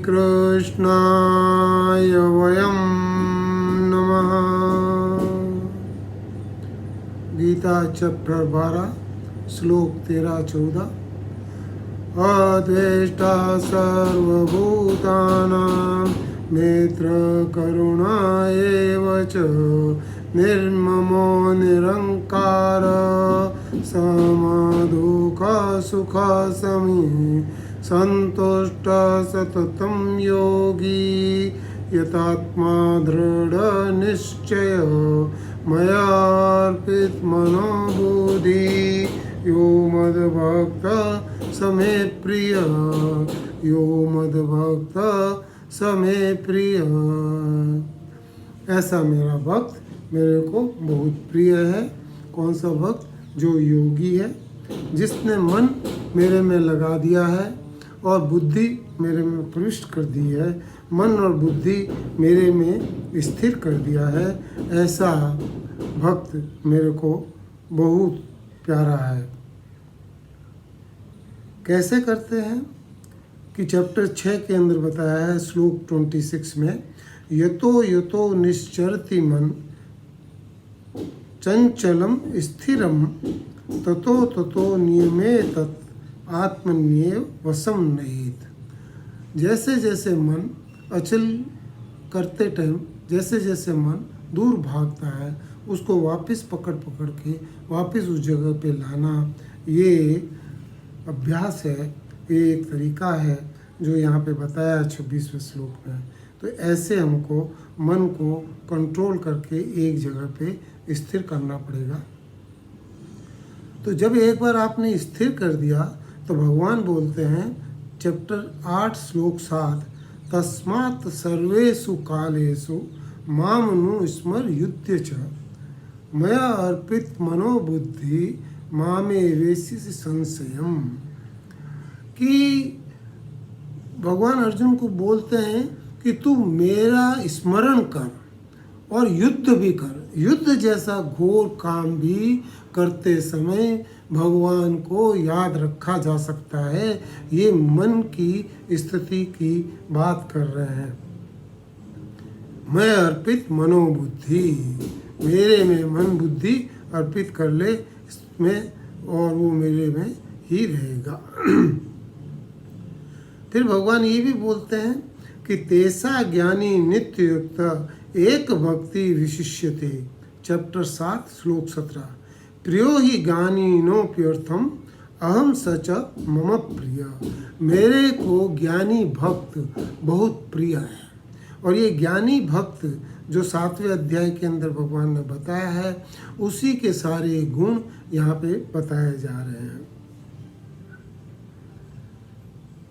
कृष्णाय वयं नमः। गीता चैप्टर 12 श्लोक 13-14। अद्वेष्टा सर्वभूतानां मैत्रकरुणा एव च निर्ममो निरंकार समदुःखसुखसमी संतुष्ट सततं योगी यतात्मा दृढ़निश्चय मयार्पित मनोबुद्धि यो मद्भक्त समे प्रिय यो मद्भक्त समे प्रिय। ऐसा मेरा भक्त मेरे को बहुत प्रिय है। कौन सा भक्त? जो योगी है, जिसने मन मेरे में लगा दिया है और बुद्धि मेरे में प्रविष्ट कर दी है, मन और बुद्धि मेरे में स्थिर कर दिया है। ऐसा भक्त मेरे को बहुत प्यारा है। कैसे करते हैं कि चैप्टर 6 के अंदर बताया है श्लोक 26 में, यतो यतो निश्चरति मन चंचलम स्थिरम ततो ततो नियमे तत् आत्मन्येव वशम नहित। जैसे जैसे मन अचल करते टाइम जैसे जैसे मन दूर भागता है, उसको वापस पकड़ के वापस उस जगह पे लाना, ये अभ्यास है, ये एक तरीका है जो यहाँ पे बताया 26वें श्लोक में। तो ऐसे हमको मन को कंट्रोल करके एक जगह पे स्थिर करना पड़ेगा। तो जब एक बार आपने स्थिर कर दिया तो भगवान बोलते हैं चैप्टर 8 श्लोक 7, तस्मात् सर्वेषु कालेषु मामनु स्मर युध्य च मया अर्पित मनोबुद्धि मामे वेशिस संशयम। कि भगवान अर्जुन को बोलते हैं कि तू मेरा स्मरण कर और युद्ध भी कर। युद्ध जैसा घोर काम भी करते समय भगवान को याद रखा जा सकता है। ये मन की स्थिति की बात कर रहे हैं। मैं अर्पित मनोबुद्धि, मेरे में मन बुद्धि अर्पित कर ले इसमें और वो मेरे में ही रहेगा। फिर भगवान ये भी बोलते हैं कि तेसा ज्ञानी नित्य युक्त एक भक्ति विशिष्यते। चैप्टर 7 श्लोक 17, प्रियो ही ज्ञानी नोप्यर्थम अहम सच मम प्रिय। मेरे को ज्ञानी भक्त बहुत प्रिय है। और ये ज्ञानी भक्त जो 7वें अध्याय के अंदर भगवान ने बताया है, उसी के सारे गुण यहाँ पे बताए जा रहे हैं।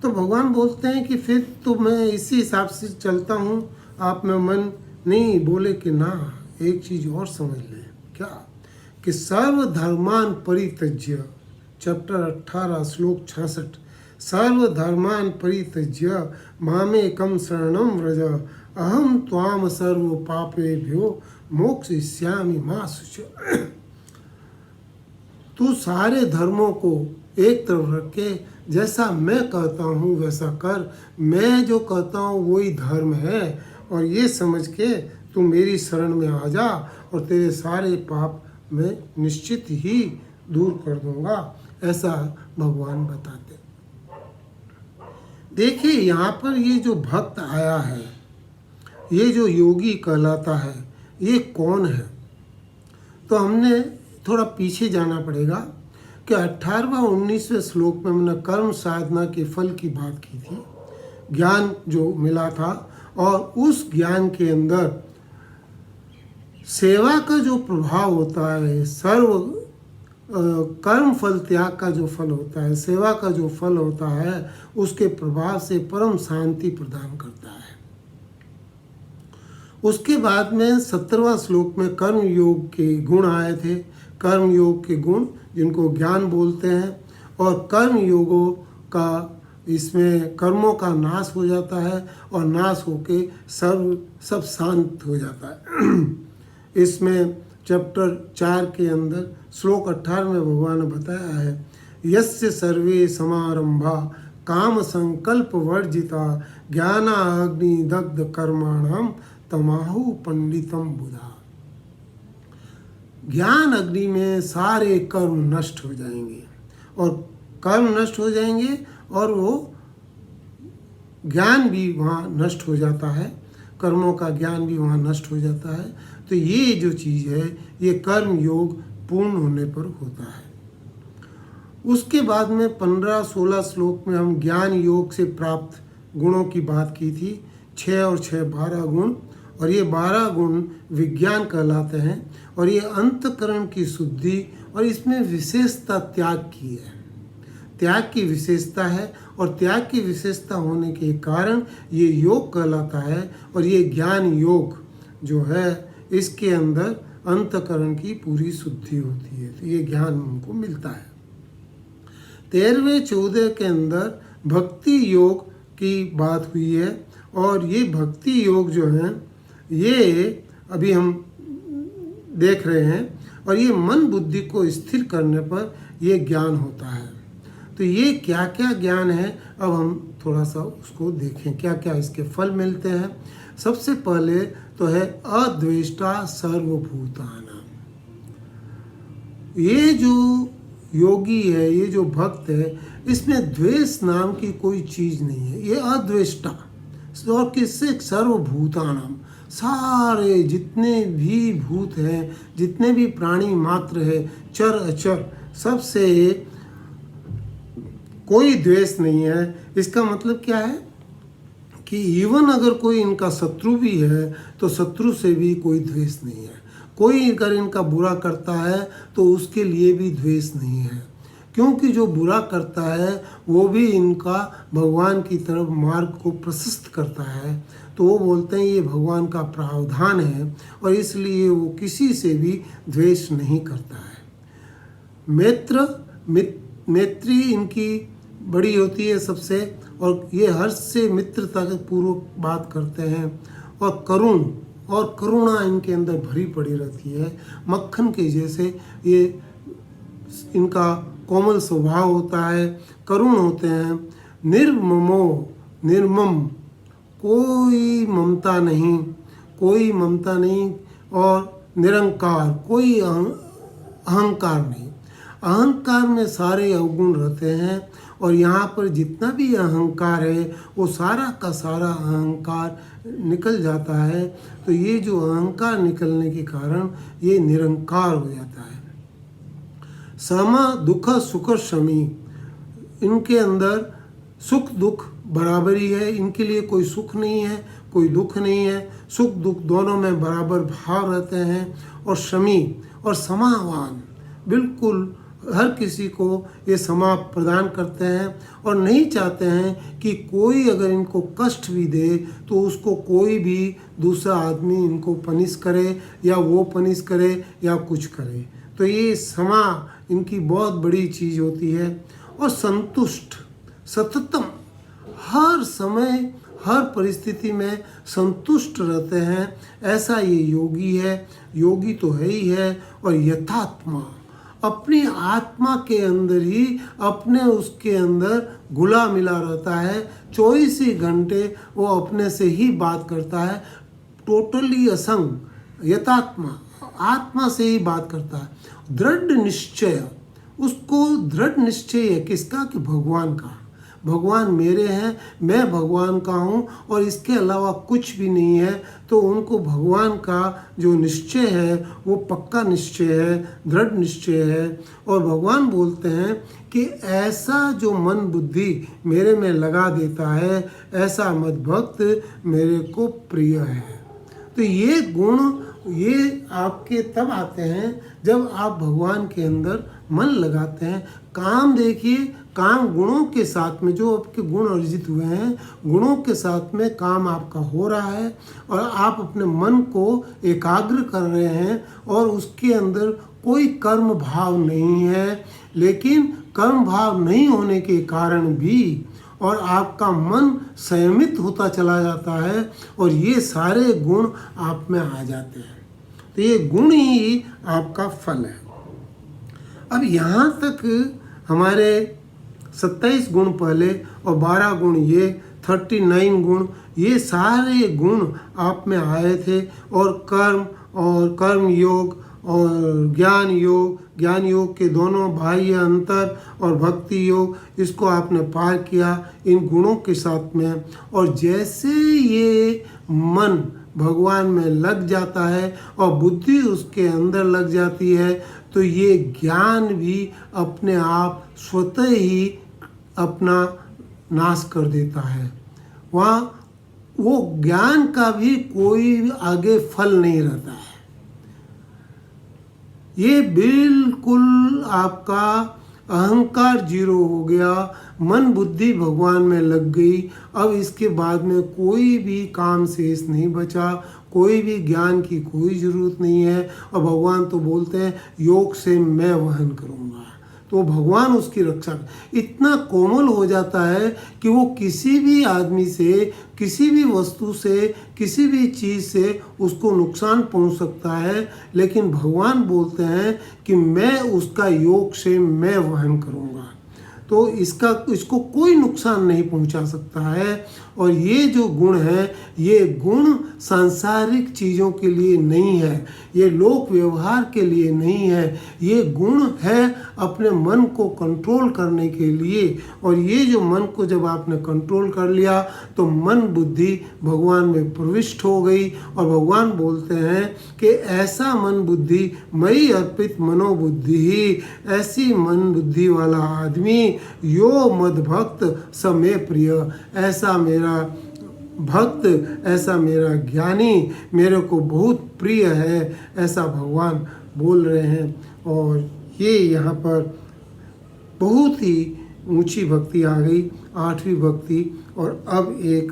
तो भगवान बोलते हैं कि फिर तो मैं इसी हिसाब से चलता हूँ, आप में मन नहीं। बोले कि ना, एक चीज़ और समझ लें। क्या? कि सर्वधर्मान परित्यज्य, चैप्टर 18 श्लोक 66, सर्वधर्मान परित्यज्य मामेकं शरणं व्रज अहम त्वाम सर्व पापेभ्यो मोक्षयिष्यामि मा शुचि। तू सारे धर्मों को एक तरफ रख के जैसा मैं कहता हूँ वैसा कर। मैं जो कहता हूँ वही धर्म है, और ये समझ के तू मेरी शरण में आ जा और तेरे सारे पाप मैं निश्चित ही दूर कर दूंगा। ऐसा भगवान बताते। देखिए यहाँ पर ये जो भक्त आया है, ये जो योगी कहलाता है, ये कौन है? तो हमने थोड़ा पीछे जाना पड़ेगा कि 18वां-19वें श्लोक में हमने कर्म साधना के फल की बात की थी, ज्ञान जो मिला था, और उस ज्ञान के अंदर सेवा का जो प्रभाव होता है, सर्व कर्म फल त्याग का जो फल होता है, सेवा का जो फल होता है, उसके प्रभाव से परम शांति प्रदान करता है। उसके बाद में 17वां श्लोक में कर्म योग के गुण आए थे। कर्म योग के गुण जिनको ज्ञान बोलते हैं, और कर्म योगों का इसमें कर्मों का नाश हो जाता है और नाश होके सब शांत हो जाता है। इसमें चैप्टर 4 के अंदर श्लोक 18 में भगवान ने बताया है, यस्य सर्वे समारंभा काम संकल्प वर्जिता ज्ञानाग्नि दग्ध कर्माणाम तमाहु पंडितम बुधा। ज्ञान अग्नि में सारे कर्म नष्ट हो जाएंगे और कर्म नष्ट हो जाएंगे और वो ज्ञान भी वहाँ नष्ट हो जाता है, कर्मों का ज्ञान भी वहाँ नष्ट हो जाता है। तो ये जो चीज़ है ये कर्म योग पूर्ण होने पर होता है। उसके बाद में 15-16 श्लोक में हम ज्ञान योग से प्राप्त गुणों की बात की थी। 6 और 6 12 गुण, और ये 12 गुण विज्ञान कहलाते हैं। और ये अंतकरण की शुद्धि और इसमें विशेषता त्याग की है, त्याग की विशेषता है। और त्याग की विशेषता होने के कारण ये योग कहलाता है। और ये ज्ञान योग जो है इसके अंदर अंतकरण की पूरी शुद्धि होती है, तो ये ज्ञान उनको मिलता है। 13वें 14 के अंदर भक्ति योग की बात हुई है। और ये भक्ति योग जो है ये अभी हम देख रहे हैं। और ये मन बुद्धि को स्थिर करने पर ये ज्ञान होता है। तो ये क्या क्या ज्ञान है अब हम थोड़ा सा उसको देखें, क्या क्या इसके फल मिलते हैं। सबसे पहले तो है अद्वेष्टा सर्वभूतानां। ये जो योगी है, ये जो भक्त है, इसमें द्वेष नाम की कोई चीज़ नहीं है। ये अद्वेष्टा और किससे? सर्वभूतानां, सारे जितने भी भूत हैं, जितने भी प्राणी मात्र है, चर अचर, सबसे कोई द्वेष नहीं है। इसका मतलब क्या है कि इवन अगर कोई इनका शत्रु भी है तो शत्रु से भी कोई द्वेष नहीं है। कोई अगर इनका बुरा करता है तो उसके लिए भी द्वेष नहीं है, क्योंकि जो बुरा करता है वो भी इनका भगवान की तरफ मार्ग को प्रशस्त करता है। तो वो बोलते हैं ये भगवान का प्रावधान है और इसलिए वो किसी से भी द्वेष नहीं करता है। मैत्री इनकी बड़ी होती है सबसे, और ये हर्ष से मित्रता के पूर्वक बात करते हैं। और करुण और करुणा इनके अंदर भरी पड़ी रहती है, मक्खन के जैसे ये इनका कोमल स्वभाव होता है, करुण होते हैं। निर्ममो, निर्मम, कोई ममता नहीं, कोई ममता नहीं। और निरंकार, कोई अहंकार नहीं। अहंकार में सारे अवगुण रहते हैं और यहाँ पर जितना भी अहंकार है वो सारा का सारा अहंकार निकल जाता है। तो ये जो अहंकार निकलने के कारण ये निरंकार हो जाता है। सम दुख सुख शमी, इनके अंदर सुख दुख बराबरी है, इनके लिए कोई सुख नहीं है, कोई दुख नहीं है। सुख दुख दोनों में बराबर भाव रहते हैं। और शमी और समावान, बिल्कुल हर किसी को ये समा प्रदान करते हैं और नहीं चाहते हैं कि कोई अगर इनको कष्ट भी दे तो उसको कोई भी दूसरा आदमी इनको पनिश करे या वो पनिश करे या कुछ करे। तो ये समा इनकी बहुत बड़ी चीज़ होती है। और संतुष्ट, सततम, हर समय हर परिस्थिति में संतुष्ट रहते हैं, ऐसा ये योगी है। योगी तो है ही है। और यथात्मा, अपनी आत्मा के अंदर ही अपने उसके अंदर घुला मिला रहता है। 24 ही घंटे वो अपने से ही बात करता है, टोटली असंग, यथात्मा, आत्मा से ही बात करता है। दृढ़ निश्चय, उसको दृढ़ निश्चय है किसका? कि भगवान का। भगवान मेरे हैं, मैं भगवान का हूँ और इसके अलावा कुछ भी नहीं है। तो उनको भगवान का जो निश्चय है वो पक्का निश्चय है, दृढ़ निश्चय है। और भगवान बोलते हैं कि ऐसा जो मन बुद्धि मेरे में लगा देता है, ऐसा मद भक्त मेरे को प्रिय है। तो ये गुण ये आपके तब आते हैं जब आप भगवान के अंदर मन लगाते हैं। काम देखिए, काम गुणों के साथ में, जो आपके गुण अर्जित हुए हैं, गुणों के साथ में काम आपका हो रहा है और आप अपने मन को एकाग्र कर रहे हैं और उसके अंदर कोई कर्म भाव नहीं है। लेकिन कर्म भाव नहीं होने के कारण भी और आपका मन संयमित होता चला जाता है और ये सारे गुण आप में आ जाते हैं। तो ये गुण ही आपका फल है। अब यहाँ तक हमारे 27 गुण पहले और 12 गुण ये 39 गुण, ये सारे गुण आप में आए थे। और कर्म योग और ज्ञान योग के दोनों बाह्य अंतर और भक्ति योग, इसको आपने पार किया इन गुणों के साथ में। और जैसे ये मन भगवान में लग जाता है और बुद्धि उसके अंदर लग जाती है, तो ये ज्ञान भी अपने आप स्वतः ही अपना नाश कर देता है। वहाँ वो ज्ञान का भी कोई आगे फल नहीं रहता है। ये बिल्कुल आपका अहंकार जीरो हो गया, मन बुद्धि भगवान में लग गई। अब इसके बाद में कोई भी काम शेष नहीं बचा, कोई भी ज्ञान की कोई ज़रूरत नहीं है। और भगवान तो बोलते हैं योग से मैं वहन करूँगा, तो भगवान उसकी रक्षा इतना कोमल हो जाता है कि वो किसी भी आदमी से, किसी भी वस्तु से, किसी भी चीज़ से उसको नुकसान पहुंच सकता है, लेकिन भगवान बोलते हैं कि मैं उसका योग से मैं वहन करूंगा, तो इसको कोई नुकसान नहीं पहुंचा सकता है। और ये जो गुण है, ये गुण सांसारिक चीज़ों के लिए नहीं है, ये लोक व्यवहार के लिए नहीं है, ये गुण है अपने मन को कंट्रोल करने के लिए। और ये जो मन को जब आपने कंट्रोल कर लिया तो मन बुद्धि भगवान में प्रविष्ट हो गई। और भगवान बोलते हैं कि ऐसा मन बुद्धि मई अर्पित मनोबुद्धि ही, ऐसी मन बुद्धि वाला आदमी यो मद भक्त समे प्रिय, ऐसा मेरा भक्त, ऐसा मेरा ज्ञानी मेरे को बहुत प्रिय है, ऐसा भगवान बोल रहे हैं। और ये यहाँ पर बहुत ही ऊंची भक्ति आ गई, 8वीं भक्ति। और अब एक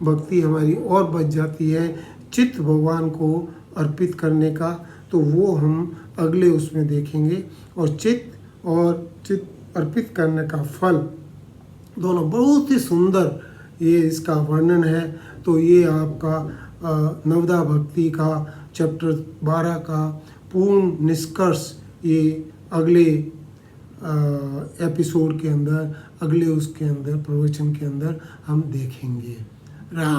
भक्ति हमारी और बच जाती है चित्त भगवान को अर्पित करने का, तो वो हम अगले उसमें देखेंगे। और चित्त अर्पित करने का फल दोनों बहुत ही सुंदर ये इसका वर्णन है। तो ये आपका नवदा भक्ति का चैप्टर 12 का पूर्ण निष्कर्ष ये अगले एपिसोड के अंदर, अगले उसके अंदर, प्रवचन के अंदर हम देखेंगे। राम।